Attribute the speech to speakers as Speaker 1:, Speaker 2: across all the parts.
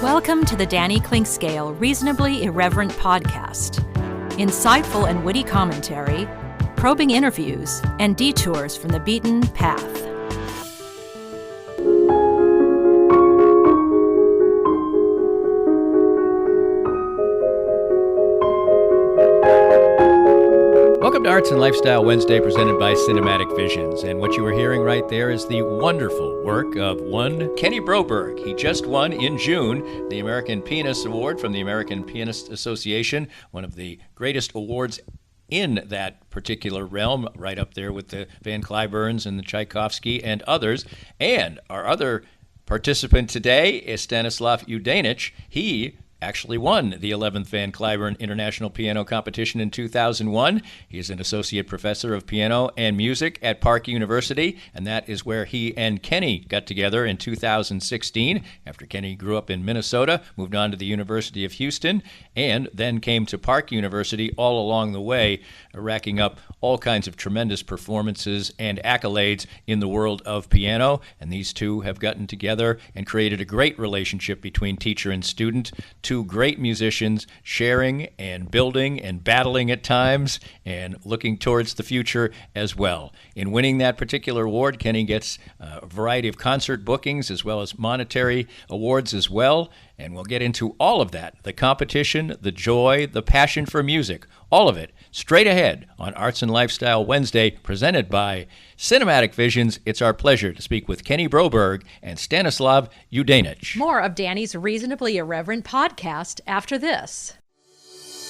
Speaker 1: Welcome to the Danny Clinkscale Reasonably Irreverent podcast. Insightful and witty commentary, probing interviews, and detours from the beaten path.
Speaker 2: Welcome to Arts and Lifestyle Wednesday, presented by Cinematic Visions. And what you were hearing right there is the wonderful work of one Kenny Broberg. He just won in June the American Pianists Award from the American Pianists Association, one of the greatest awards in that particular realm, right up there with the Van Cliburns and the Tchaikovsky and others. And our other participant today is Stanislav Udainich. He actually won the 11th Van Cliburn International Piano Competition in 2001. He is an associate professor of piano and music at Park University, and that is where he and Kenny got together in 2016 after Kenny grew up in Minnesota, moved on to the University of Houston, and then came to Park University all along the way, racking up all kinds of tremendous performances and accolades in the world of piano. And these two have gotten together and created a great relationship between teacher and student. Two great musicians sharing and building and battling at times and looking towards the future as well. In winning that particular award, Kenny gets a variety of concert bookings as well as monetary awards as well. And we'll get into all of that, the competition, the joy, the passion for music, all of it straight ahead on Arts and Lifestyle Wednesday, presented by Cinematic Visions. It's our pleasure to speak with Kenny Broberg and Stanislav Udainich.
Speaker 1: More of Danny's Reasonably Irreverent podcast after this.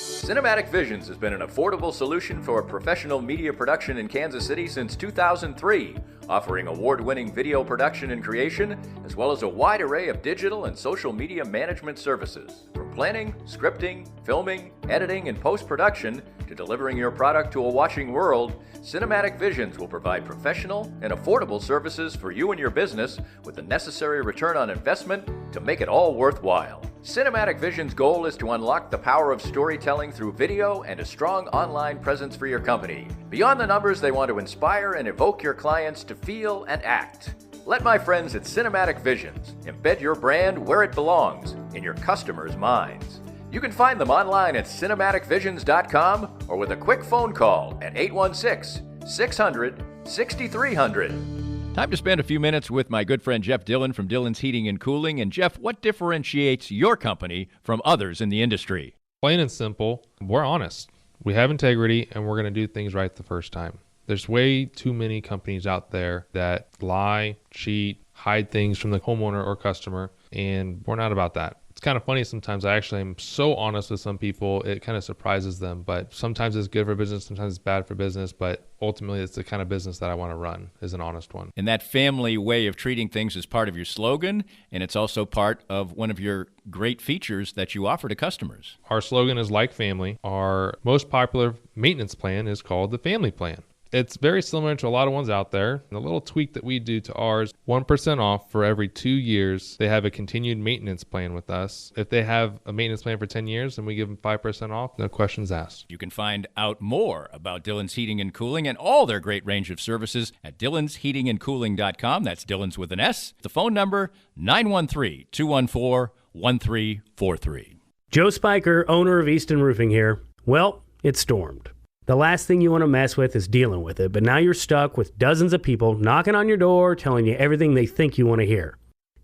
Speaker 2: Cinematic Visions has been an affordable solution for professional media production in Kansas City since 2003, offering award-winning video production and creation, as well as a wide array of digital and social media management services. From planning, scripting, filming, editing, and post-production, to delivering your product to a watching world, Cinematic Visions will provide professional and affordable services for you and your business with the necessary return on investment to make it all worthwhile. Cinematic Visions' goal is to unlock the power of storytelling through video and a strong online presence for your company. Beyond the numbers, they want to inspire and evoke your clients to feel and act. Let my friends at Cinematic Visions embed your brand where it belongs, in your customers' minds. You can find them online at cinematicvisions.com or with a quick phone call at 816-600-6300. Time to spend a few minutes with my good friend Jeff Dillon from Dillon's Heating and Cooling. And Jeff, what differentiates your company from others in the industry?
Speaker 3: Plain and simple, we're honest. We have integrity, and we're going to do things right the first time. There's way too many companies out there that lie, cheat, hide things from the homeowner or customer, and we're not about that. It's kind of funny sometimes. I actually am so honest with some people, it kind of surprises them. But sometimes it's good for business, sometimes it's bad for business. But ultimately, it's the kind of business that I want to run, is an honest one.
Speaker 2: And that family way of treating things is part of your slogan, and it's also part of one of your great features that you offer to customers.
Speaker 3: Our slogan is like family. Our most popular maintenance plan is called the Family Plan. It's very similar to a lot of ones out there. The little tweak that we do to ours, 1% off for every 2 years. They have a continued maintenance plan with us. If they have a maintenance plan for 10 years, then we give them 5% off, no questions asked.
Speaker 2: You can find out more about Dillon's Heating and Cooling and all their great range of services at dillonsheatingandcooling.com. That's Dillon's with an S. The phone number, 913-214-1343.
Speaker 4: Joe Spiker, owner of Easton Roofing here. Well, it stormed. The last thing you want to mess with is dealing with it, but now you're stuck with dozens of people knocking on your door telling you everything they think you want to hear.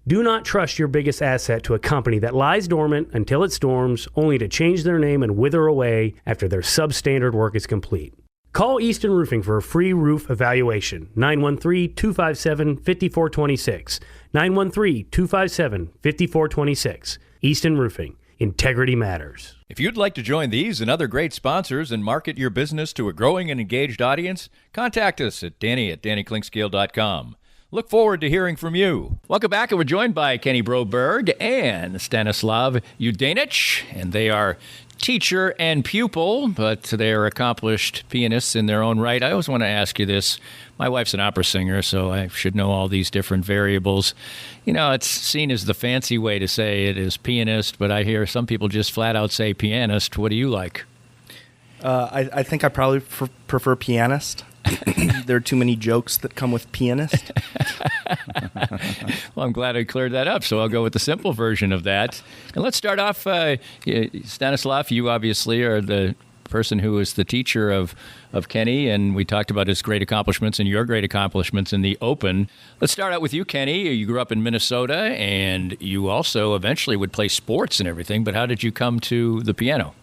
Speaker 4: Do not trust your biggest asset to a company that lies dormant until it storms, only to change their name and wither away after their substandard work is complete. Call Easton Roofing for a free roof evaluation, 913-257-5426, 913-257-5426. Easton Roofing. Integrity matters.
Speaker 2: If you'd like to join these and other great sponsors and market your business to a growing and engaged audience, contact us at danny@dannyclinkscale.com. Look forward to hearing from you. Welcome back, and we're joined by Kenny Broberg and Stanislav Udainich, and they are teacher and pupil, but they are accomplished pianists in their own right. I always want to ask you this. My wife's an opera singer, so I should know all these different variables. You know, it's seen as the fancy way to say it is pianist, but I hear some people just flat out say pianist. What do you like?
Speaker 5: I think I probably prefer pianist. There are too many jokes that come with pianist.
Speaker 2: Well, I'm glad I cleared that up, so I'll go with the simple version of that. And let's start off, Stanislav, you obviously are the person who is the teacher of Kenny, and we talked about his great accomplishments and your great accomplishments in the Open. Let's start out with you, Kenny. You grew up in Minnesota, and you also eventually would play sports and everything, but how did you come to the piano?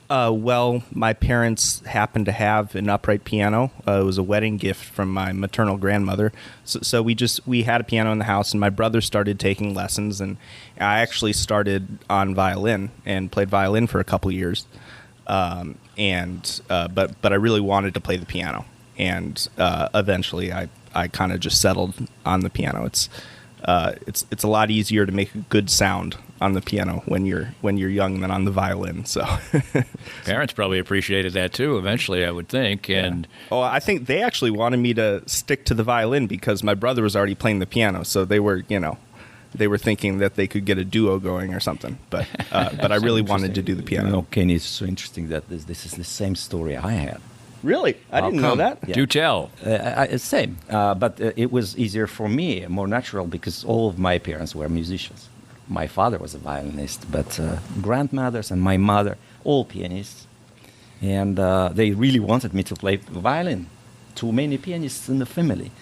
Speaker 5: Well, my parents happened to have an upright piano. It was a wedding gift from my maternal grandmother. So we had a piano in the house, and my brother started taking lessons, and I actually started on violin and played violin for a couple years. But I really wanted to play the piano, and eventually I kind of just settled on the piano. It's a lot easier to make a good sound on the piano when you're young than on the violin. So
Speaker 2: parents probably appreciated that too. Eventually, I would think. And
Speaker 5: I think they actually wanted me to stick to the violin because my brother was already playing the piano, so they were thinking that they could get a duo going or something. But I really wanted to do the piano.
Speaker 6: Kenny, it's so interesting that this is the same story I had.
Speaker 5: Really? I didn't know that.
Speaker 6: Yeah.
Speaker 2: Do tell.
Speaker 6: Same. But it was easier for me, more natural, because all of my parents were musicians. My father was a violinist, but grandmothers and my mother, all pianists. And they really wanted me to play violin. Too many pianists in the family.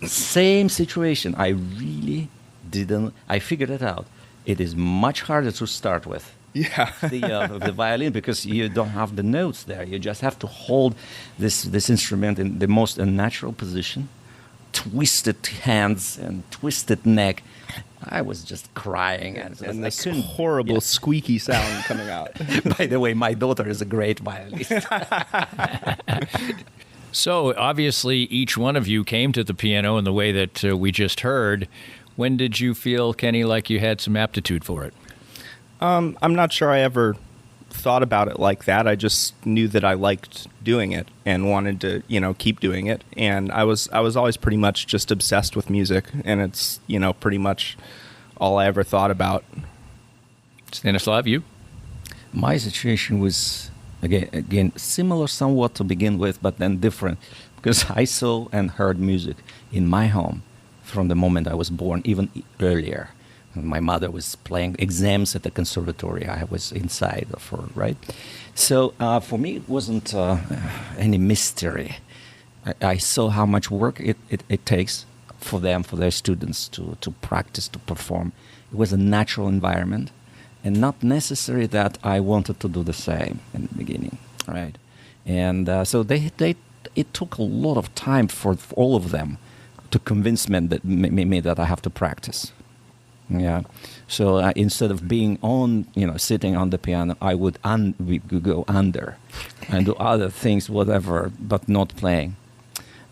Speaker 6: Same situation. I really didn't. I figured it out. It is much harder to start with.
Speaker 5: Yeah.
Speaker 6: the violin, because you don't have the notes there. You just have to hold this instrument in the most unnatural position, twisted hands and twisted neck. I was just crying. And
Speaker 5: this horrible squeaky sound coming out.
Speaker 6: By the way, my daughter is a great violinist.
Speaker 2: So obviously each one of you came to the piano in the way that we just heard. When did you feel, Kenny, like you had some aptitude for it?
Speaker 5: I'm not sure I ever thought about it like that. I just knew that I liked doing it and wanted to, keep doing it. And I was always pretty much just obsessed with music, and it's, pretty much all I ever thought about.
Speaker 2: Stanislav, you?
Speaker 6: My situation was, again, similar somewhat to begin with, but then different, because I saw and heard music in my home from the moment I was born, even earlier. My mother was playing exams at the conservatory. I was inside of her, right? So for me, it wasn't any mystery. I saw how much work it takes for them, for their students to practice, to perform. It was a natural environment, and not necessary that I wanted to do the same in the beginning, right? And so it took a lot of time for all of them to convince me that I have to practice. Yeah, so instead of being on, sitting on the piano, I would go under and do other things, whatever, but not playing.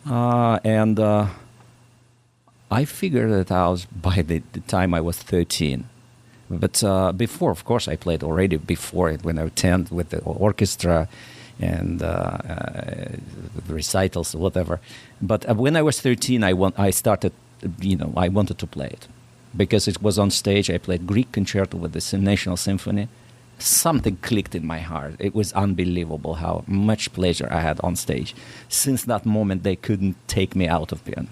Speaker 6: And I figured it out by the time I was 13. But before, of course, I played already before it when I was 10 with the orchestra and recitals, whatever. But when I was 13, I started, I wanted to play it. Because it was on stage, I played Greek concerto with the National Symphony. Something clicked in my heart. It was unbelievable how much pleasure I had on stage. Since that moment, they couldn't take me out of piano.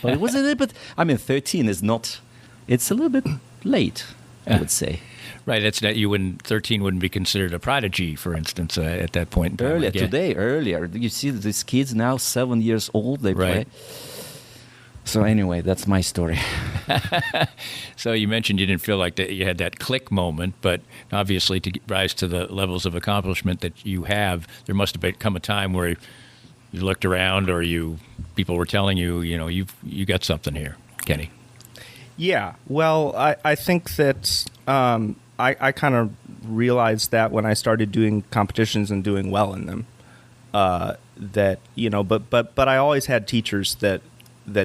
Speaker 6: But it was a little bit, 13 is not, it's a little bit late, I would say.
Speaker 2: Right, 13 wouldn't be considered a prodigy, for instance, at that point in time.
Speaker 6: Earlier. You see these kids now, 7 years old, they play. So anyway, that's my story.
Speaker 2: So you mentioned you didn't feel like that you had that click moment, but obviously to rise to the levels of accomplishment that you have, there must have come a time where you looked around or people were telling you, you got something here, Kenny. Yeah,
Speaker 5: well, I think that I kind of realized that when I started doing competitions and doing well in them, that, but I always had teachers that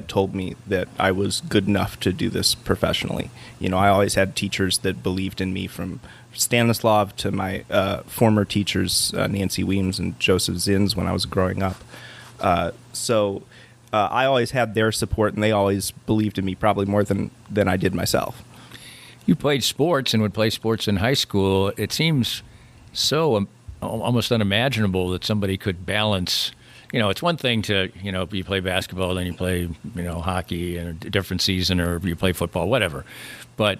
Speaker 5: told me that I was good enough to do this professionally. I always had teachers that believed in me, from Stanislav to my former teachers, Nancy Weems and Joseph Zins, when I was growing up. So I always had their support, and they always believed in me probably more than I did myself.
Speaker 2: You played sports and would play sports in high school. It seems so almost unimaginable that somebody could balance it's one thing to, you play basketball, then you play, hockey in a different season, or you play football, whatever. But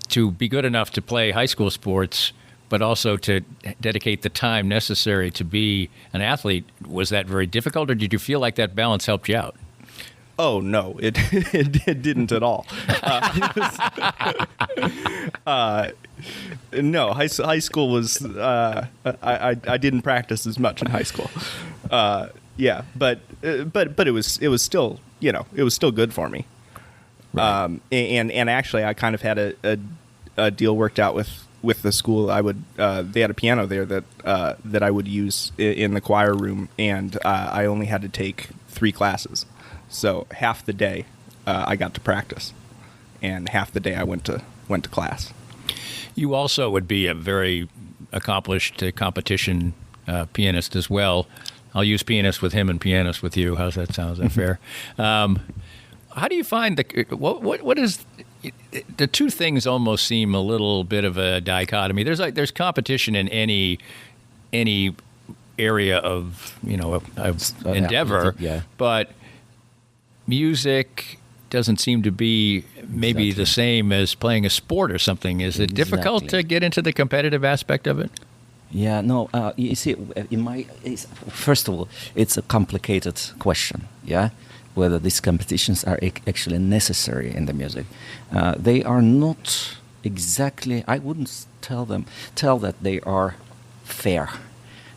Speaker 2: to be good enough to play high school sports, but also to dedicate the time necessary to be an athlete, was that very difficult, or did you feel like that balance helped you out?
Speaker 5: Oh, no, it didn't at all. No, high school was, I didn't practice as much in high school. Yeah, but it was still, it was still good for me. Right. And actually I kind of had a deal worked out with the school. I would, they had a piano there that I would use in the choir room, and I only had to take 3 classes. So half the day I got to practice, and half the day I went to class.
Speaker 2: You also would be a very accomplished competition pianist as well. I'll use pianist with him and pianist with you. How's that sound? Is that fair? How do you find what is the two things almost seem a little bit of a dichotomy? There's competition in any area of endeavor,
Speaker 6: yeah.
Speaker 2: But music doesn't seem to be maybe the same as playing a sport or something. Is it difficult to get into the competitive aspect of it?
Speaker 6: Yeah, no. You see, first of all, it's a complicated question. Yeah, whether these competitions are actually necessary in the music. They are not exactly. I wouldn't tell that they are fair,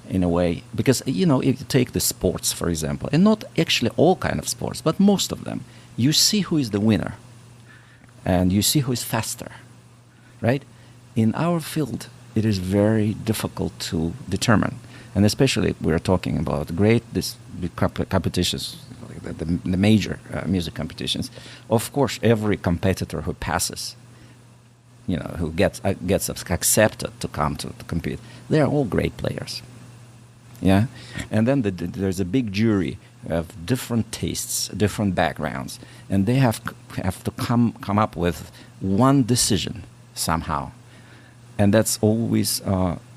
Speaker 6: in a way, because if you take the sports, for example, and not actually all kind of sports, but most of them, you see who is the winner, and you see who is faster, right? In our field, it is very difficult to determine, and especially if we're talking about these big competitions, like the major music competitions. Of course, every competitor who passes, who gets accepted to come to compete, they are all great players. Yeah, and then there's a big jury of different tastes, different backgrounds, and they have to come up with one decision somehow, and that's always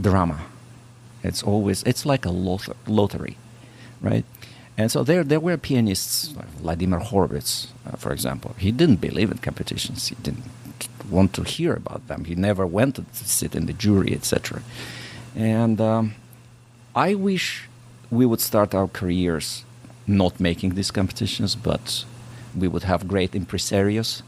Speaker 6: drama. It's like a lottery, right? And so there were pianists like Vladimir Horowitz, for example. He didn't believe in competitions. He didn't want to hear about them. He never went to sit in the jury, etc. And I wish we would start our careers not making these competitions, but we would have great impresarios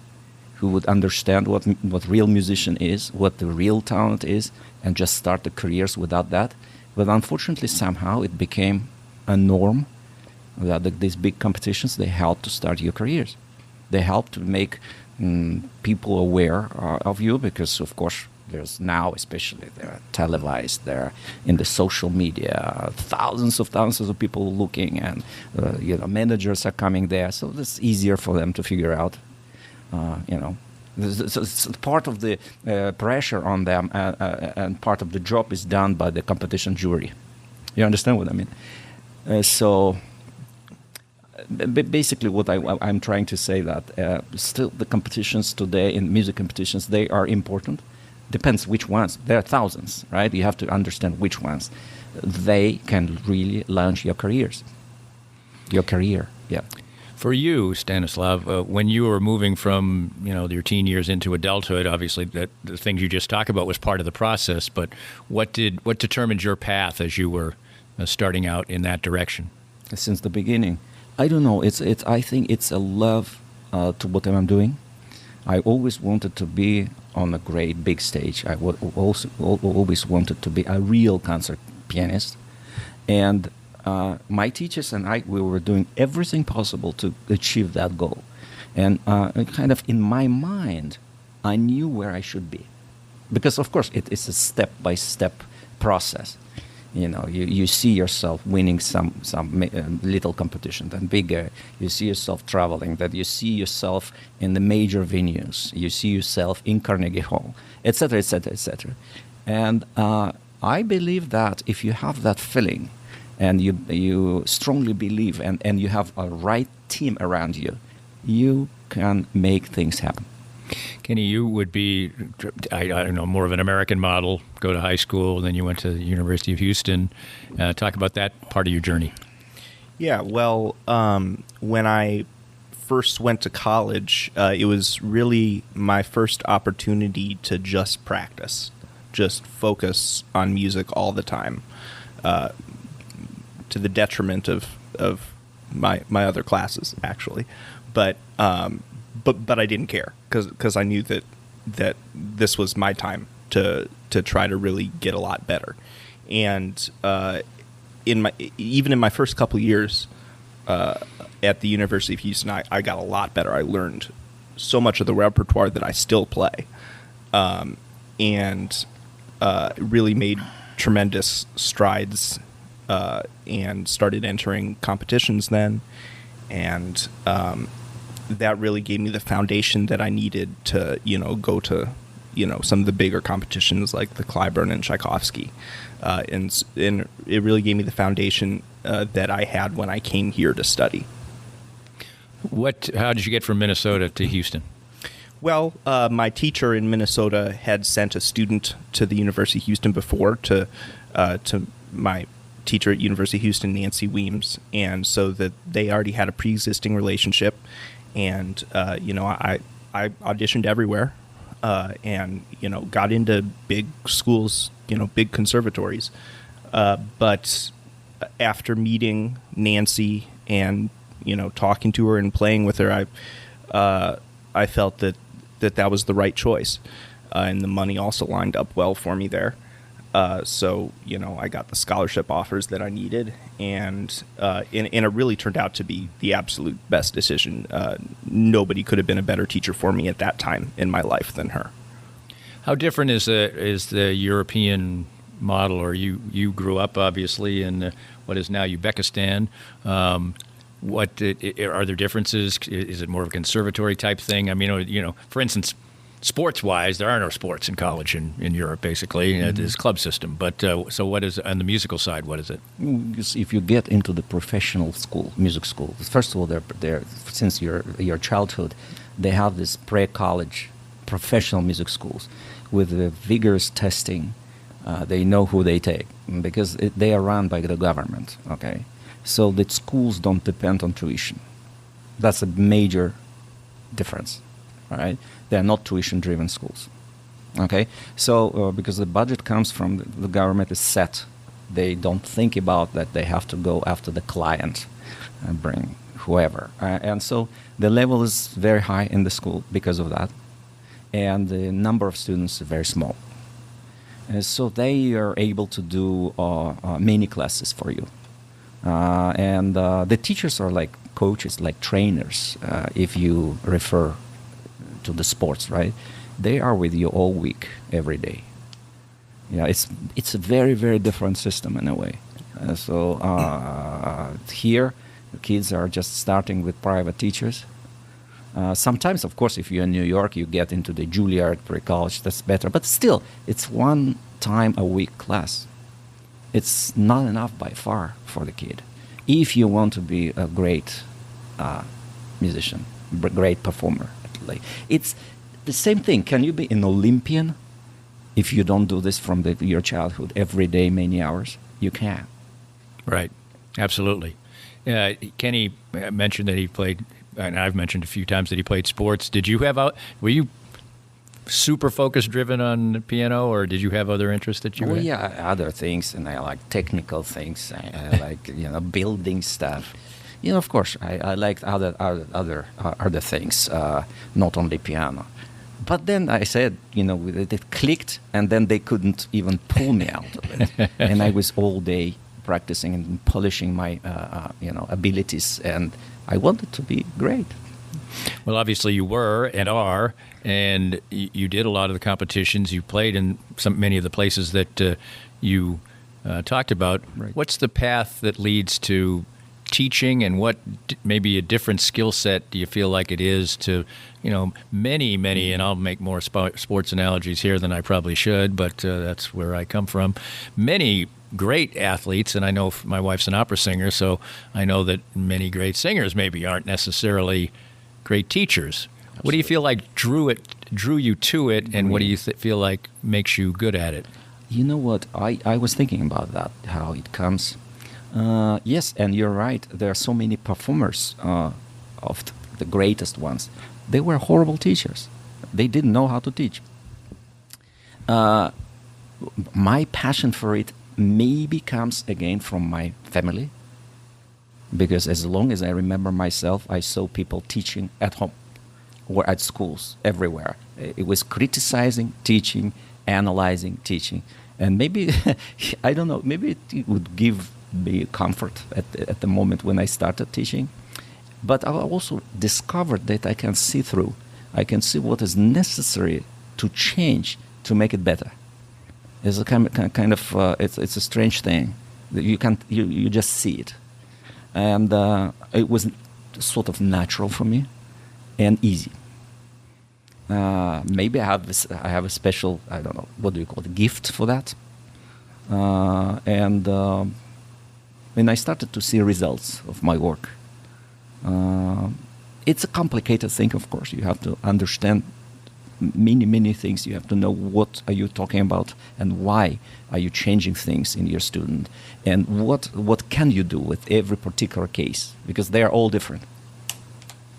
Speaker 6: who would understand what real musician is, what the real talent is, and just start the careers without that. But unfortunately, somehow it became a norm that these big competitions, they help to start your careers. They help to make people aware of you, because, of course, there's now, especially, they're televised, they're in the social media, thousands of people looking, and managers are coming there, so it's easier for them to figure out. So it's part of the pressure on them, and part of the job is done by the competition jury. You understand what I mean? So basically, what I'm trying to say that still the competitions today in music competitions, they are important. Depends which ones. There are thousands, right? You have to understand which ones. They can really launch your career. Yeah.
Speaker 2: For you, Stanislav, when you were moving from your teen years into adulthood, obviously the things you just talked about was part of the process. But what determined your path as you were starting out in that direction?
Speaker 6: Since the beginning, I don't know. I think it's a love to what I'm doing. I always wanted to be on a great big stage. I also always wanted to be a real concert pianist, and my teachers and we were doing everything possible to achieve that goal. And kind of in my mind, I knew where I should be, because of course it's a step-by-step process. You see yourself winning some little competition, then bigger. You see yourself traveling, that you see yourself in the major venues. You see yourself in Carnegie Hall, etc., etc., etc. And I believe that if you have that feeling, and you strongly believe, and you have a right team around you, you can make things happen.
Speaker 2: Kenny, you would be, I don't know, more of an American model, go to high school, and then you went to the University of Houston. Talk about that part of your journey.
Speaker 5: Yeah, well, when I first went to college, it was really my first opportunity to just practice, just focus on music all the time, to the detriment of my other classes, actually. But I didn't care because I knew that this was my time to try to really get a lot better. And even in my first couple years at the University of Houston, I got a lot better. I learned so much of the repertoire that I still play, and really made tremendous strides, and started entering competitions then, and that really gave me the foundation that I needed to, go to, some of the bigger competitions like the Clyburn and Tchaikovsky, and it really gave me the foundation that I had when I came here to study.
Speaker 2: How did you get from Minnesota to Houston?
Speaker 5: Well, my teacher in Minnesota had sent a student to the University of Houston before to my teacher at University of Houston, Nancy Weems, and so that they already had a pre-existing relationship, and I auditioned everywhere, and got into big schools, big conservatories, but after meeting Nancy and talking to her and playing with her, I felt that was the right choice, and the money also lined up well for me there. So I got the scholarship offers that I needed, and it really turned out to be the absolute best decision. Nobody could have been a better teacher for me at that time in my life than her.
Speaker 2: How different is the European model? Or you grew up obviously in what is now Uzbekistan. Are there differences? Is it more of a conservatory type thing? I mean, for instance, sports-wise, there are no sports in college in Europe, basically. Mm-hmm. It's a club system. But so what is, on the musical side, what is it?
Speaker 6: If you get into the professional school, music school, first of all, they're since your childhood, they have this pre-college professional music schools with vigorous testing. They know who they take because they are run by the government, okay? So the schools don't depend on tuition. That's a major difference, all right? They're not tuition-driven schools, okay? So because the budget comes from the government is set, they don't think about that they have to go after the client and bring whoever. And so the level is very high in the school because of that, and the number of students is very small. So they are able to do many classes for you. And the teachers are like coaches, like trainers, if you refer to the sports, right? They are with you all week, every day. Yeah, it's a very, very different system in a way. So here, the kids are just starting with private teachers. Sometimes, of course, if you're in New York, you get into the Juilliard pre-college, that's better. But still, it's 1 time a week class. It's not enough by far for the kid. If you want to be a great musician, great performer, it's the same thing. Can you be an Olympian if you don't do this from your childhood every day, many hours? You can.
Speaker 2: Right. Absolutely. Kenny mentioned that he played, and I've mentioned a few times that he played sports. Were you super focused, driven on the piano, or did you have other interests that you had?
Speaker 6: Yeah, other things, and I like technical things. I like building stuff. Of course, I liked other things, not only piano. But then I said, it clicked, and then they couldn't even pull me out of it, and I was all day practicing and polishing my abilities, and I wanted to be great.
Speaker 2: Well, obviously you were and are, and you did a lot of the competitions. You played in many of the places that you talked about.
Speaker 6: Right.
Speaker 2: What's the path that leads to teaching, and what maybe a different skill set do you feel like it is to, many, and I'll make more sports analogies here than I probably should, but that's where I come from. Many great athletes, and I know my wife's an opera singer, so I know that many great singers maybe aren't necessarily great teachers. Absolutely. What do you feel like drew you to it, and what do you feel like makes you good at it?
Speaker 6: You know what? I was thinking about that, how it comes. Yes, and you're right. There are so many performers of the greatest ones. They were horrible teachers. They didn't know how to teach. My passion for it maybe comes again from my family, because as long as I remember myself, I saw people teaching at home or at schools everywhere. It was criticizing, teaching, analyzing, teaching. And maybe, I don't know, maybe it would give me comfort at the moment when I started teaching. But I also discovered that I can see through. I can see what is necessary to change to make it better. It's a kind of it's a strange thing. You just see it. And it was sort of natural for me and easy. Maybe I have a special, I don't know, what do you call it, gift for that. And I started to see results of my work. It's a complicated thing, of course. You have to understand many things. You have to know what are you talking about and why are you changing things in your student, and what can you do with every particular case, because they are all different,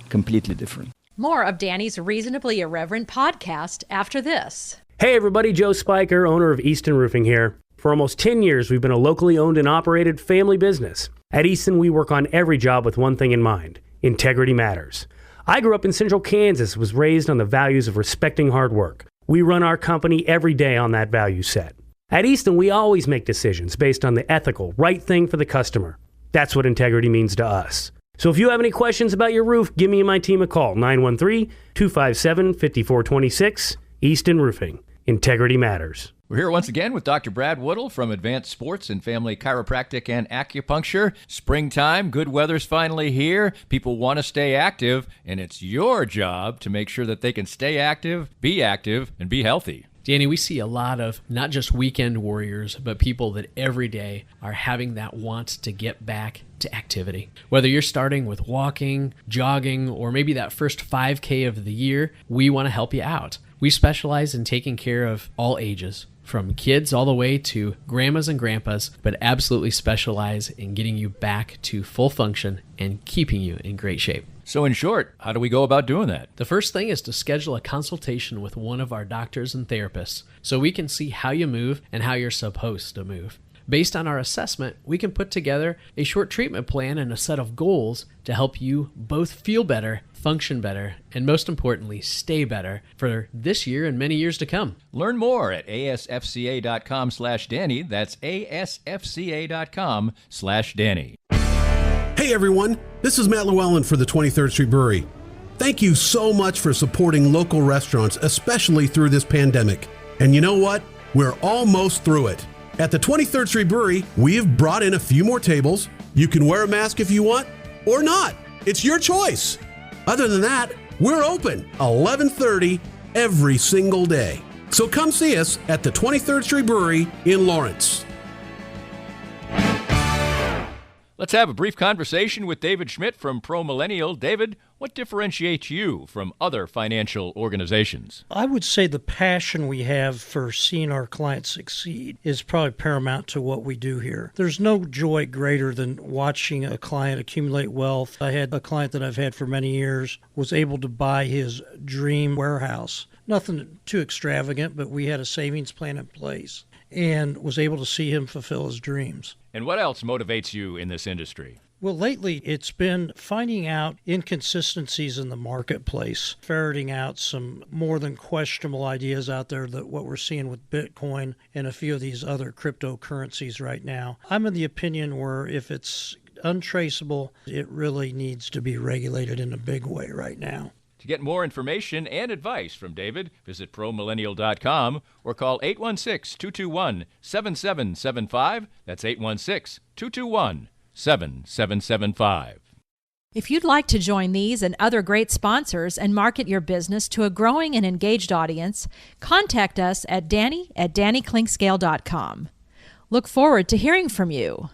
Speaker 6: completely different.
Speaker 1: More of Danny's Reasonably Irreverent podcast after this.
Speaker 4: Hey everybody, Joe Spiker, owner of Easton Roofing here. For almost 10 years, we've been a locally owned and operated family business. At Easton, we work on every job with one thing in mind: integrity matters. I grew up in Central Kansas, was raised on the values of respecting hard work. We run our company every day on that value set. At Easton, we always make decisions based on the ethical, right thing for the customer. That's what integrity means to us. So if you have any questions about your roof, give me and my team a call, 913-257-5426, Easton Roofing. Integrity matters.
Speaker 2: We're here once again with Dr. Brad Woodall from Advanced Sports and Family Chiropractic and Acupuncture. Springtime, good weather's finally here. People want to stay active, and it's your job to make sure that they can stay active, and be healthy.
Speaker 7: Danny, we see a lot of not just weekend warriors, but people that every day are having that want to get back to activity. Whether you're starting with walking, jogging, or maybe that first 5K of the year, we want to help you out. We specialize in taking care of all ages, from kids all the way to grandmas and grandpas, but absolutely specialize in getting you back to full function and keeping you in great shape.
Speaker 2: So in short, how do we go about doing that?
Speaker 7: The first thing is to schedule a consultation with one of our doctors and therapists so we can see how you move and how you're supposed to move. Based on our assessment, we can put together a short treatment plan and a set of goals to help you both feel better, function better, and most importantly, stay better for this year and many years to come.
Speaker 2: Learn more at asfca.com/Danny. That's asfca.com/Danny.
Speaker 8: Hey everyone, this is Matt Llewellyn for the 23rd Street Brewery. Thank you so much for supporting local restaurants, especially through this pandemic. And you know what? We're almost through it. At the 23rd Street Brewery, we have brought in a few more tables. You can wear a mask if you want, or not. It's your choice. Other than that, we're open 11:30 every single day. So come see us at the 23rd Street Brewery in Lawrence.
Speaker 2: Let's have a brief conversation with David Schmidt from Pro Millennial. David, what differentiates you from other financial organizations?
Speaker 9: I would say the passion we have for seeing our clients succeed is probably paramount to what we do here. There's no joy greater than watching a client accumulate wealth. I had a client that I've had for many years, was able to buy his dream warehouse. Nothing too extravagant, but we had a savings plan in place and was able to see him fulfill his dreams.
Speaker 2: And what else motivates you in this industry?
Speaker 9: Well, lately it's been finding out inconsistencies in the marketplace, ferreting out some more than questionable ideas out there, that what we're seeing with Bitcoin and a few of these other cryptocurrencies right now. I'm in the opinion where if it's untraceable, it really needs to be regulated in a big way right now.
Speaker 2: To get more information and advice from David, visit promillennial.com or call 816-221-7775. That's 816-221-7775.
Speaker 1: If you'd like to join these and other great sponsors and market your business to a growing and engaged audience, contact us at danny@dannyclinkscale.com. Look forward to hearing from you.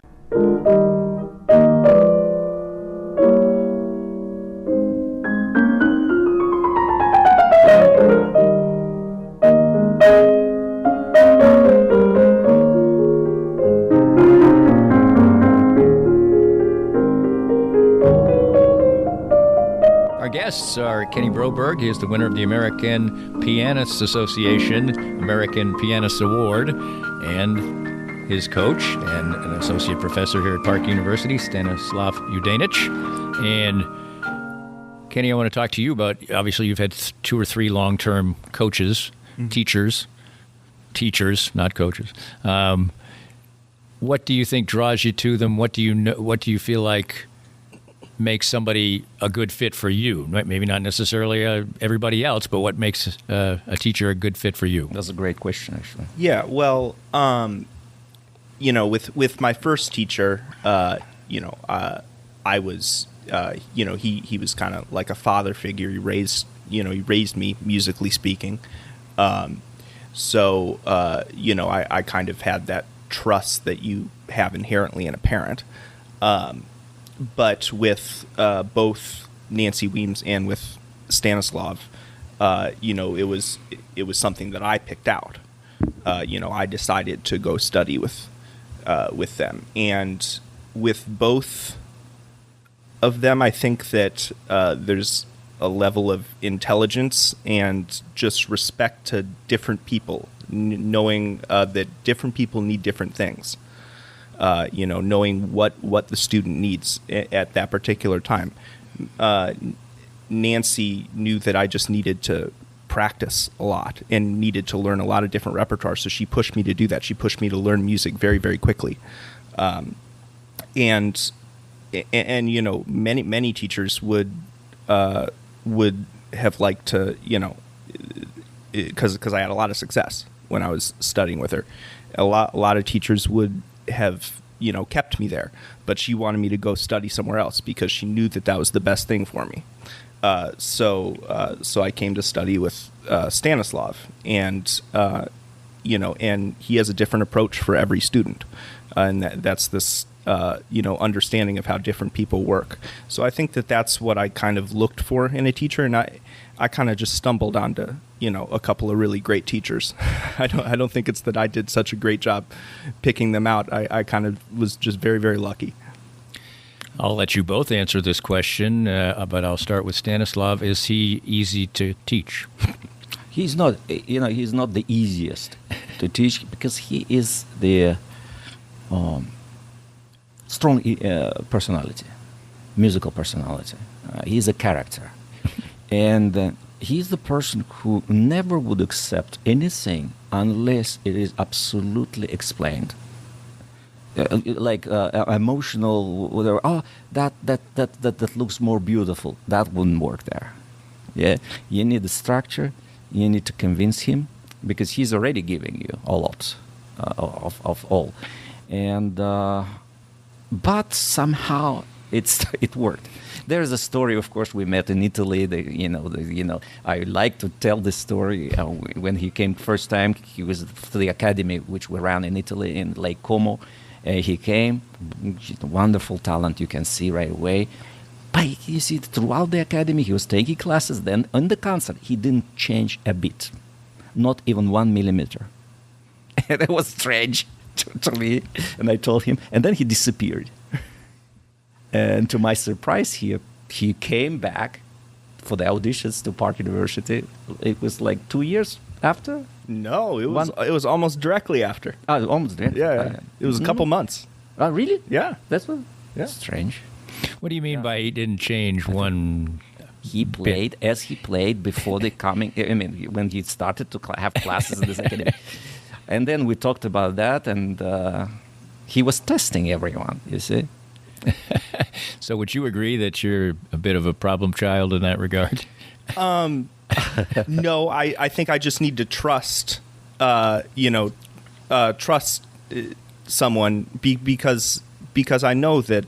Speaker 2: guests are Kenny Broberg. He is the winner of the American Pianists Association American Pianists Award, and his coach and an associate professor here at Park University, Stanislav Udainich. And Kenny, I want to talk to you about, obviously you've had 2 or 3 long-term coaches, teachers, not coaches. What do you think draws you to them? What do you feel like makes somebody a good fit for you? Maybe not necessarily everybody else, but what makes a teacher a good fit for you?
Speaker 6: That's a great question, actually.
Speaker 5: Yeah, well, with my first teacher, I was, he was kind of like a father figure. He raised me musically speaking. I kind of had that trust that you have inherently in a parent. But with both Nancy Weems and with Stanislav, it was something that I picked out. I decided to go study with them, and with both of them, I think that there's a level of intelligence and just respect to different people, knowing that different people need different things. Knowing what the student needs at that particular time. Nancy knew that I just needed to practice a lot and needed to learn a lot of different repertoire, so she pushed me to do that. She pushed me to learn music very, very quickly. And many teachers would have liked to, because I had a lot of success when I was studying with her. A lot of teachers would have kept me there, but she wanted me to go study somewhere else because she knew that was the best thing for me. So I came to study with Stanislav, and and he has a different approach for every student, and that's this understanding of how different people work. So I think that's what I kind of looked for in a teacher, and I kind of just stumbled onto a couple of really great teachers. I don't think it's that I did such a great job picking them out. I kind of was just very, very lucky.
Speaker 2: I'll let you both answer this question, but I'll start with Stanislav. Is he easy to teach?
Speaker 6: He's not. He's not the easiest to teach because he is the strong personality, musical personality. He's a character, and he's the person who never would accept anything unless it is absolutely explained. Emotional, whatever. Oh, that looks more beautiful. That wouldn't work there. Yeah, you need the structure. You need to convince him because he's already giving you a lot of all, and but somehow it worked. There's a story, of course, we met in Italy. I like to tell this story. When he came first time, he was to the academy which we ran in Italy in Lake Como. He came, wonderful talent, you can see right away. But you see, throughout the academy, he was taking classes. Then on the concert, he didn't change a bit, not even 1 millimeter. That was strange to me, and I told him. And then he disappeared. And to my surprise, he came back for the auditions to Park University. It was like 2 years after.
Speaker 5: No, it was almost directly after.
Speaker 6: Almost directly.
Speaker 5: Yeah. It was a couple months.
Speaker 6: Oh, really?
Speaker 5: Yeah.
Speaker 6: That's what. Yeah. Strange.
Speaker 2: What do you mean by he didn't change one?
Speaker 6: He played as he played before the coming. I mean, when he started to have classes in this academy, and then we talked about that, and he was testing everyone. You see.
Speaker 2: So, would you agree that you're a bit of a problem child in that regard?
Speaker 5: No, I think I just need to trust. Trust someone because I know that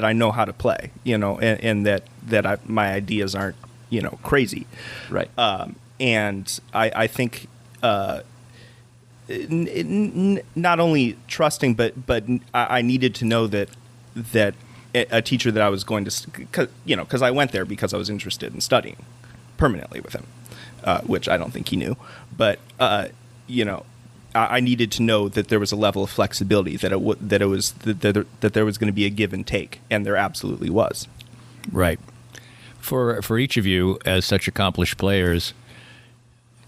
Speaker 5: I know how to play, and that my ideas aren't, crazy.
Speaker 6: Right.
Speaker 5: And I think not only trusting, but I needed to know that a teacher that I was going to, because I went there because I was interested in studying permanently with him, which I don't think he knew, but I needed to know that there was a level of flexibility, that there was going to be a give and take, and there absolutely was.
Speaker 2: Right. For each of you as such accomplished players,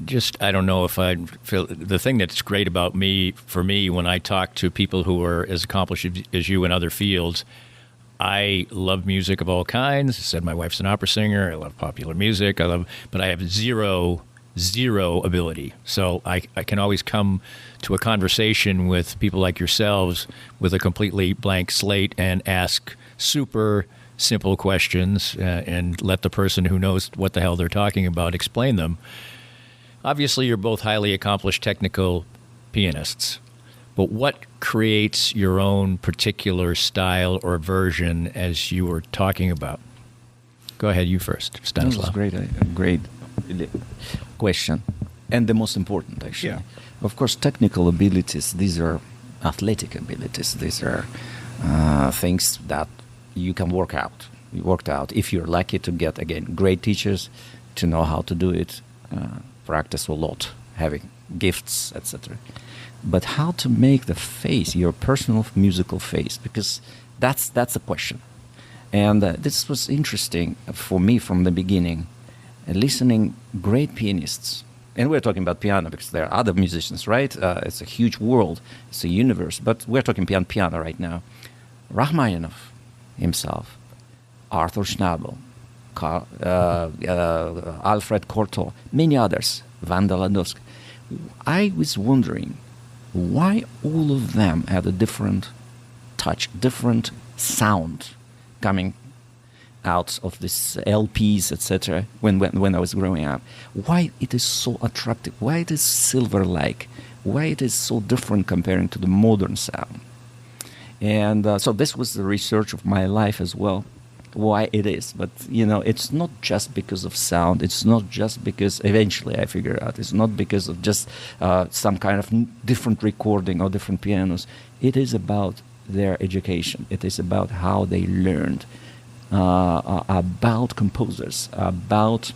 Speaker 2: just I don't know if I feel the thing that's great about for me when I talk to people who are as accomplished as you in other fields. I love music of all kinds. I said my wife's an opera singer. I love popular music. But I have zero ability. So I can always come to a conversation with people like yourselves with a completely blank slate and ask super simple questions and let the person who knows what the hell they're talking about explain them. Obviously, you're both highly accomplished technical pianists. But what creates your own particular style or version as you were talking about? Go ahead, you first, Stanislav.
Speaker 6: That was a great question. And the most important, actually.
Speaker 5: Yeah.
Speaker 6: Of course, technical abilities, these are athletic abilities. These are things that you can work out. You worked out if you're lucky to get, again, great teachers to know how to do it, practice a lot, having gifts, etc. But how to make the face, your personal musical face, because that's the question. And this was interesting for me from the beginning, listening great pianists. And we're talking about piano because there are other musicians, right? It's a huge world, it's a universe. But we're talking piano right now. Rachmaninoff himself, Arthur Schnabel, Alfred Cortot, many others, Wanda Ladowska. I was wondering why all of them had a different touch, different sound coming out of these LPs, etc. When I was growing up. Why it is so attractive? Why it is silver-like? Why it is so different comparing to the modern sound? And so this was the research of my life as well. Why it is, but it's not just because of sound. It's not just because eventually I figured out it's not because of just some kind of different recording or different pianos. It is about their education. It is about how they learned about composers, about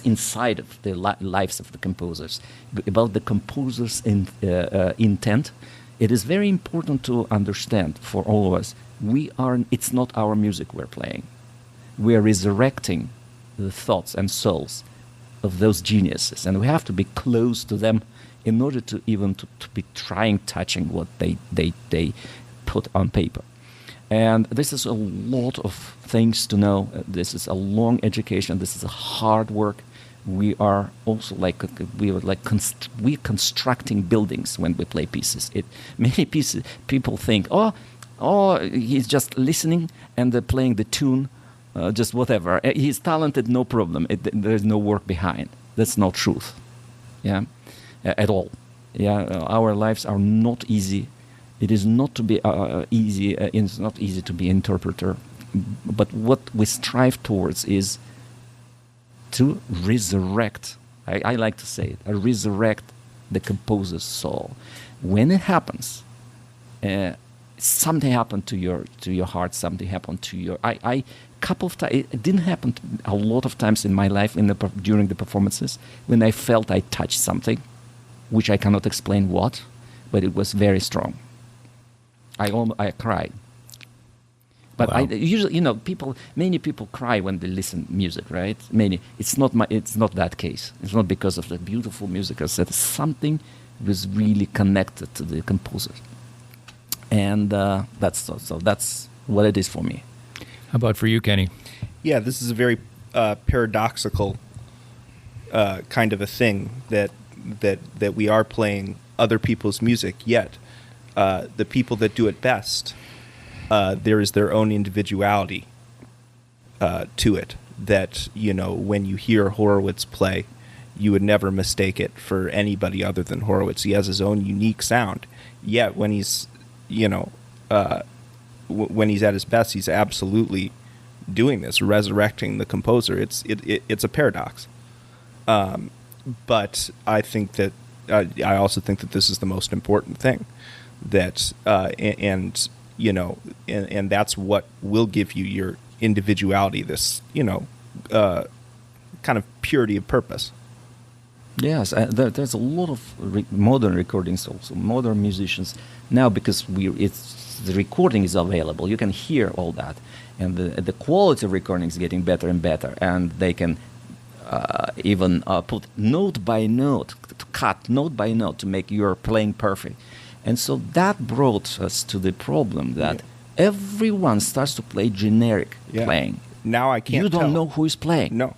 Speaker 6: inside of the lives of the composers, about the composer's intent. It is very important to understand for all of us. It's not our music we're playing. We are resurrecting the thoughts and souls of those geniuses, and we have to be close to them in order to even to be touching what they put on paper. And this is a lot of things to know. This is a long education. This is a hard work. We are also we're constructing buildings when we play pieces. Many people think, oh, he's just listening and playing the tune, just whatever. He's talented, no problem. There's no work behind. That's not truth, at all. Our lives are not easy. It is not to be easy. It's not easy to be interpreter. But what we strive towards is to resurrect. I like to say it. Resurrect the composer's soul. When it happens. Something happened to your heart. Something happened to your. Couple of times it didn't happen a lot of times in my life during the performances when I felt I touched something, which I cannot explain what, but it was very strong. I cried. But wow. Usually, many people cry when they listen music, right? Many. It's not that case. It's not because of the beautiful music. I said something was really connected to the composer. And that's what it is for me.
Speaker 2: How about for you, Kenny?
Speaker 5: Yeah, this is a very paradoxical kind of a thing that we are playing other people's music, yet the people that do it best, there is their own individuality to it that, when you hear Horowitz play, you would never mistake it for anybody other than Horowitz. He has his own unique sound, yet when he's when he's at his best, he's absolutely doing this, resurrecting the composer. It's a paradox, but I think that I also think that this is the most important thing. That and that's what will give you your individuality. This kind of purity of purpose.
Speaker 6: Yes, there's a lot of modern recordings also, modern musicians now, because the recording is available. You can hear all that, and the quality of recording is getting better and better, and they can even put note by note, to cut note by note to make your playing perfect. And so that brought us to the problem that everyone starts to play generic playing.
Speaker 5: Now I can't
Speaker 6: You don't
Speaker 5: tell.
Speaker 6: know who is playing.
Speaker 5: No.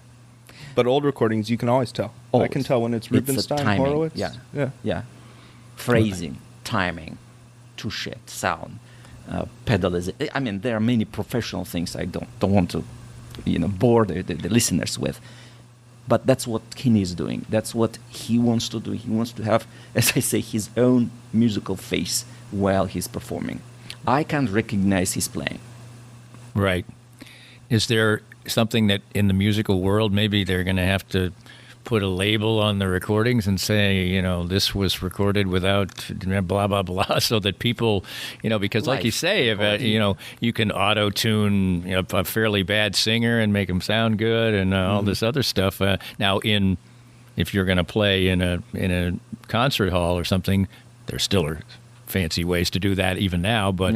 Speaker 5: But old recordings, you can always tell.
Speaker 6: Always.
Speaker 5: I can tell when it's
Speaker 6: It's a
Speaker 5: Rubinstein,
Speaker 6: timing.
Speaker 5: Horowitz.
Speaker 6: Yeah. Phrasing, timing, touche, sound, pedalization. I mean, there are many professional things I don't want to, bore the listeners with. But that's what Kenny is doing. That's what he wants to do. He wants to have, as I say, his own musical face while he's performing. I can't recognize his playing.
Speaker 2: Right. Is there something that in the musical world maybe they're going to have to put a label on the recordings and say, this was recorded without blah, blah, blah, so that people, because like you say, if, you can auto-tune a fairly bad singer and make them sound good and all this other stuff. Now, if you're going to play in a concert hall or something, there still are fancy ways to do that even now, but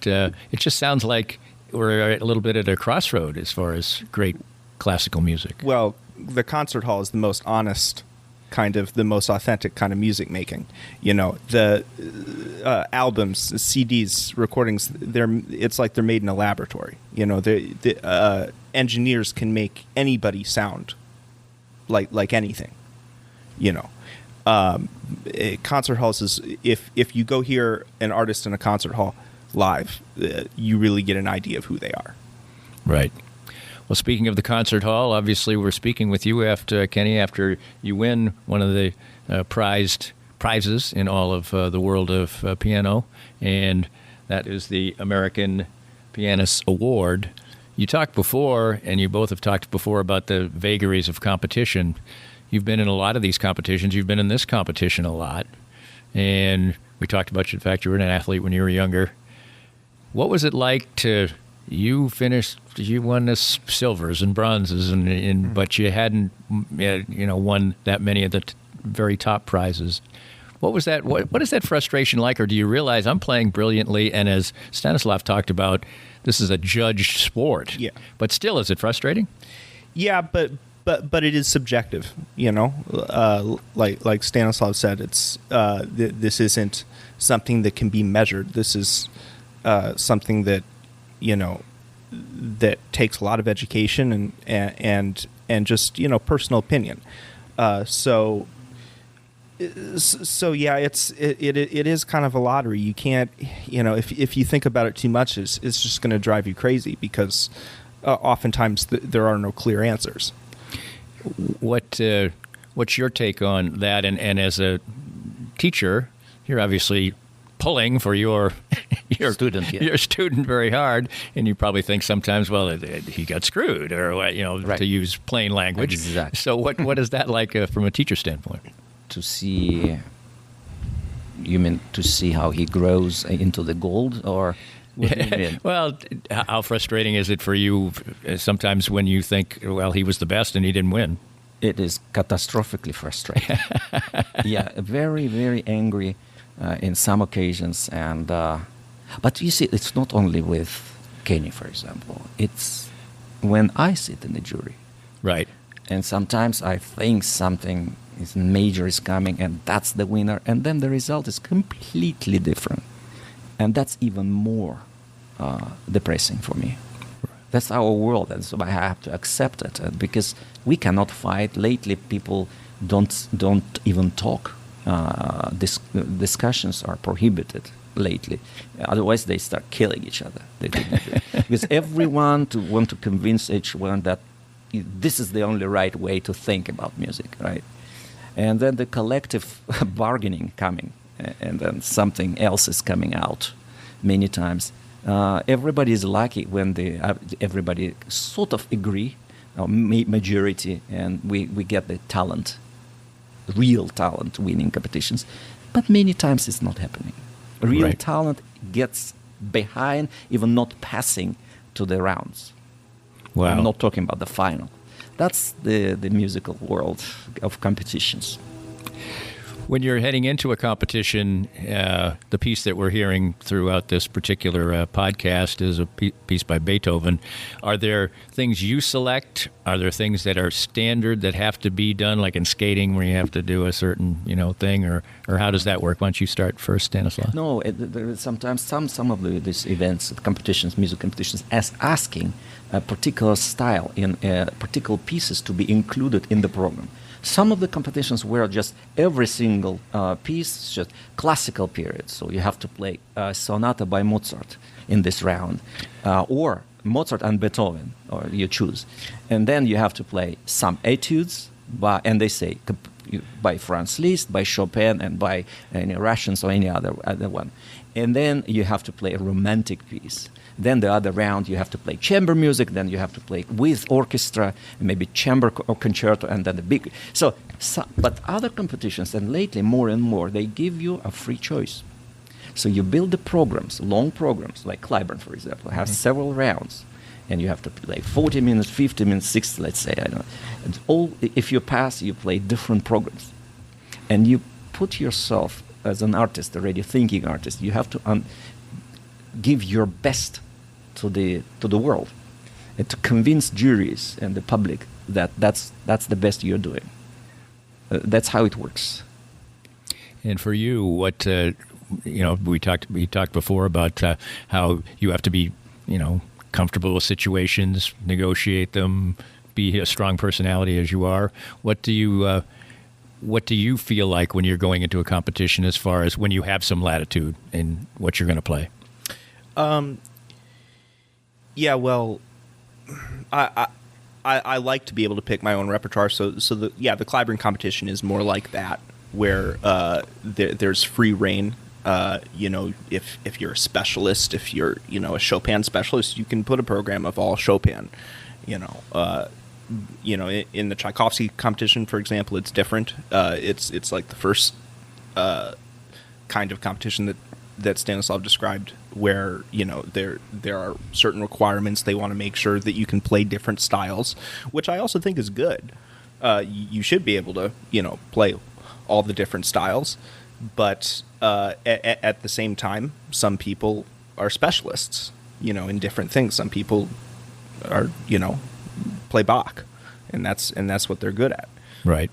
Speaker 2: it just sounds like we're a little bit at a crossroad as far as great classical music.
Speaker 5: Well, the concert hall is the most honest the most authentic kind of music making. The albums, CDs, recordings, it's like they're made in a laboratory. The engineers can make anybody sound like anything. Concert halls is, if you go hear an artist in a concert hall live, you really get an idea of who they are.
Speaker 2: Right. Well, speaking of the concert hall, obviously we're speaking with you Kenny, after you win one of the prizes in all of the world of piano, and that is the American Pianists Award. You talked before, and you both have talked before, about the vagaries of competition. You've been in a lot of these competitions. You've been in this competition a lot, and we talked about the fact you were an athlete when you were younger. What was it like to... You won the silvers and bronzes, but you hadn't, won that many of the very top prizes. What was that? What is that frustration like? Or do you realize I'm playing brilliantly? And as Stanislav talked about, this is a judged sport.
Speaker 5: Yeah.
Speaker 2: But still, is it frustrating?
Speaker 5: Yeah, but it is subjective. Like Stanislav said, it's this isn't something that can be measured. This is something that that takes a lot of education and just personal opinion. So yeah, it is kind of a lottery. You can't, if you think about it too much, it's just going to drive you crazy, because oftentimes there are no clear answers.
Speaker 2: What's your take on that? And as a teacher, you're obviously pulling for your
Speaker 6: student,
Speaker 2: your student very hard, and you probably think sometimes, well, he got screwed, or to use plain language.
Speaker 6: Exactly.
Speaker 2: So what is that like from a teacher standpoint?
Speaker 6: To see, you mean to see how he grows into the gold, or what do you mean?
Speaker 2: Well, how frustrating is it for you sometimes when you think, well, he was the best and he didn't win?
Speaker 6: It is catastrophically frustrating. Yeah, very, very angry. In some occasions, and but you see, it's not only with Kenny, for example. It's when I sit in the jury,
Speaker 2: right?
Speaker 6: And sometimes I think something major is coming, and that's the winner, and then the result is completely different, and that's even more depressing for me. That's our world, and so I have to accept it, because we cannot fight. Lately, people don't even talk. Discussions are prohibited lately. Otherwise, they start killing each other. Because everyone want to convince each one that this is the only right way to think about music, right? And then the collective bargaining coming, and then something else is coming out many times. Everybody is lucky when everybody sort of agree, majority, and we get the talent. Real talent winning competitions, but many times it's not happening. Real talent gets behind, even not passing to the rounds.
Speaker 2: Wow.
Speaker 6: I'm not talking about the final. that's the musical world of competitions.
Speaker 2: When you're heading into a competition, the piece that we're hearing throughout this particular podcast is a piece by Beethoven. Are there things you select? Are there things that are standard that have to be done, like in skating where you have to do a certain thing, or how does that work? Why don't you start first, Stanislav?
Speaker 6: No, there is sometimes some of these events, competitions, music competitions, asking a particular style in particular pieces to be included in the program. Some of the competitions were just every single piece, just classical period. So you have to play a sonata by Mozart in this round, or Mozart and Beethoven, or you choose. And then you have to play some etudes, and they say by Franz Liszt, by Chopin, and by any Russians or any other one. And then you have to play a romantic piece. Then the other round, you have to play chamber music. Then you have to play with orchestra, maybe chamber or concerto, and then the big. So, but other competitions, and lately more and more, they give you a free choice. So you build the programs, long programs, like Clyburn, for example, have several rounds, and you have to play 40 minutes, 50 minutes, 60, let's say. I don't know. And if you pass, you play different programs, and you put yourself as an artist, a radio thinking artist. You have to give your best to the world, and to convince juries and the public that that's the best you're doing. That's how it works.
Speaker 2: And for you, what we talked before about how you have to be comfortable with situations, negotiate them, be a strong personality as you are. What do you feel like when you're going into a competition, as far as when you have some latitude in what you're going to play?
Speaker 5: Yeah, well, I like to be able to pick my own repertoire. So the Clyburn competition is more like that, where there's free reign. If you're a specialist, if you're a Chopin specialist, you can put a program of all Chopin. In the Tchaikovsky competition, for example, it's different. It's like the first kind of competition that Stanislav described, where there are certain requirements. They want to make sure that you can play different styles, which I also think is good. You should be able to play all the different styles, but at the same time, some people are specialists in different things. Some people are play Bach, and that's what they're good at.
Speaker 2: Right.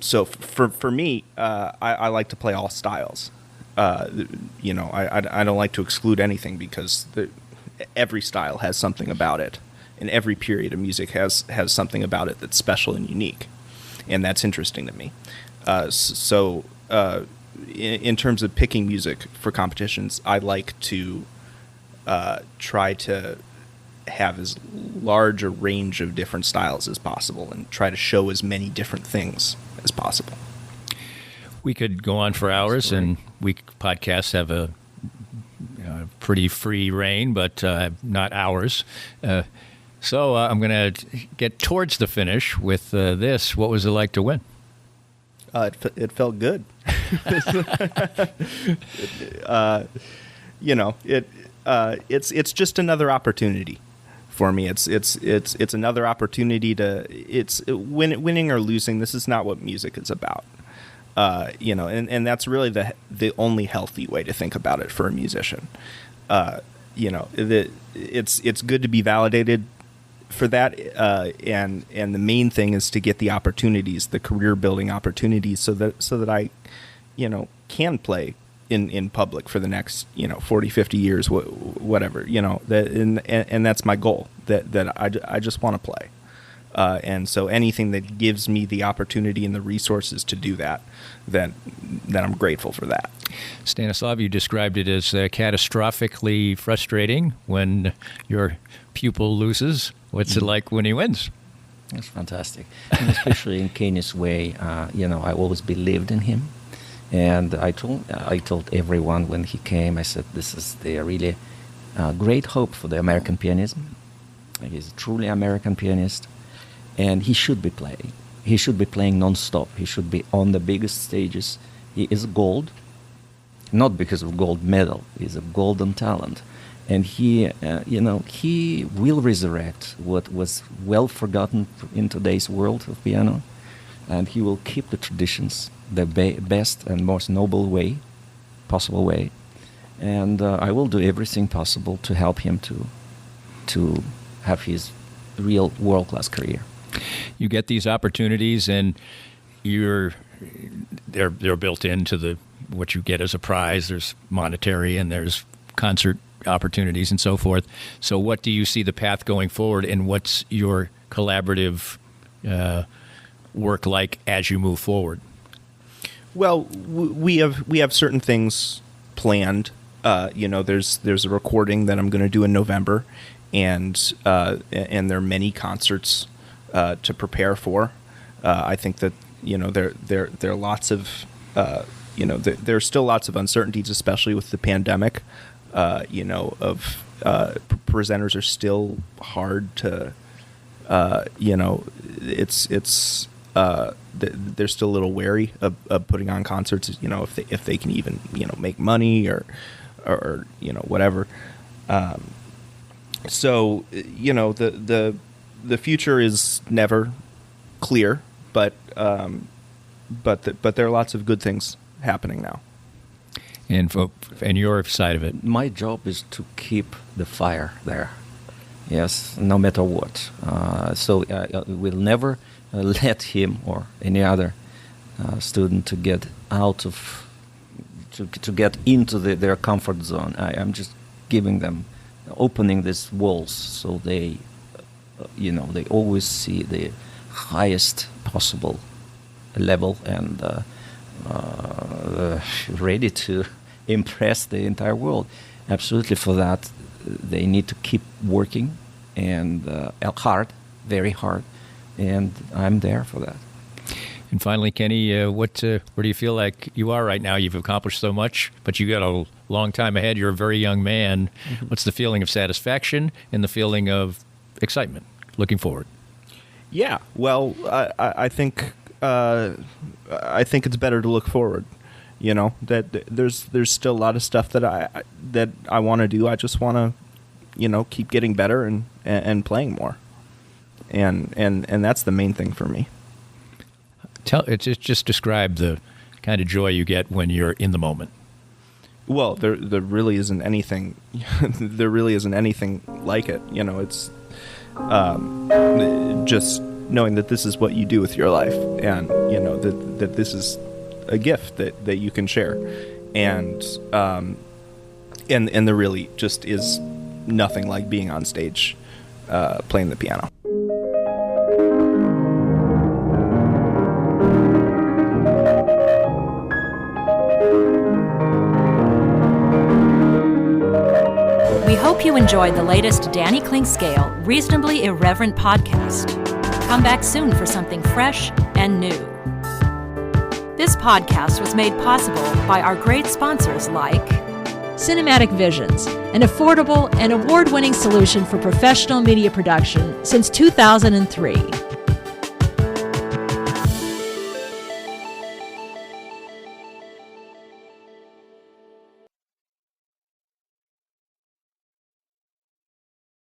Speaker 5: So for me, I like to play all styles. I don't like to exclude anything, because every style has something about it, and every period of music has something about it that's special and unique, and that's interesting to me. In terms of picking music for competitions, I like to try to have as large a range of different styles as possible, and try to show as many different things as possible.
Speaker 2: We could go on for hours, and podcasts have a pretty free reign, but not hours. So I'm going to get towards the finish with this. What was it like to win?
Speaker 5: It felt good. It's just another opportunity for me. It's another opportunity to winning or losing. This is not what music is about. And that's really the only healthy way to think about it for a musician. It's good to be validated for that, and the main thing is to get the opportunities, the career building opportunities, so that I, can play in public for the next 40, 50 years, whatever, and that's my goal. That I just want to play. And so anything that gives me the opportunity and the resources to do that, then I'm grateful for that.
Speaker 2: Stanislav, you described it as catastrophically frustrating when your pupil loses. What's it like when he wins?
Speaker 6: It's fantastic, and especially in Kenny's way. I always believed in him, and I told everyone when he came. I said, "This is the really great hope for the American pianism. He's a truly American pianist." And he should be playing. He should be playing non-stop. He should be on the biggest stages. He is gold, not because of gold medal. He's a golden talent. And he will resurrect what was well forgotten in today's world of piano, and he will keep the traditions the best and most noble possible way. And I will do everything possible to help him to have his real world-class career.
Speaker 2: You get these opportunities, and they're built into what you get as a prize. There's monetary, and there's concert opportunities, and so forth. So, what do you see the path going forward, and what's your collaborative work like as you move forward?
Speaker 5: Well, we have certain things planned. There's a recording that I'm going to do in November, and there are many concerts to prepare for. I think that there are lots of there's still lots of uncertainties, especially with the pandemic. Presenters are still hard to. They're still a little wary of putting on concerts. If they can even make money or whatever. So the future is never clear, but there are lots of good things happening now.
Speaker 2: And your side of it,
Speaker 6: my job is to keep the fire there. Yes, no matter what. So we'll never let him or any other student to get out of to get into their comfort zone. I'm just giving them, opening these walls so they always see the highest possible level and ready to impress the entire world. Absolutely, for that they need to keep working and hard, very hard, and I'm there for that.
Speaker 2: And finally, Kenny, where do you feel like you are right now? You've accomplished so much, but you got a long time ahead. You're a very young man. Mm-hmm. What's the feeling of satisfaction and the feeling of excitement looking forward?
Speaker 5: Yeah, well, I think it's better to look forward. That there's still a lot of stuff that I want to do. I just want to, keep getting better and playing more, and that's the main thing for me.
Speaker 2: Just describe the kind of joy you get when you're in the moment.
Speaker 5: Well, there really isn't anything. There really isn't anything like it. It's just knowing that this is what you do with your life, and that this is a gift that you can share, and there really just is nothing like being on stage playing the piano.
Speaker 1: We hope you enjoyed the latest Danny Klingscale Reasonably Irreverent podcast. Come back soon for something fresh and new. This podcast was made possible by our great sponsors like
Speaker 10: Cinematic Visions, an affordable and award-winning solution for professional media production since 2003.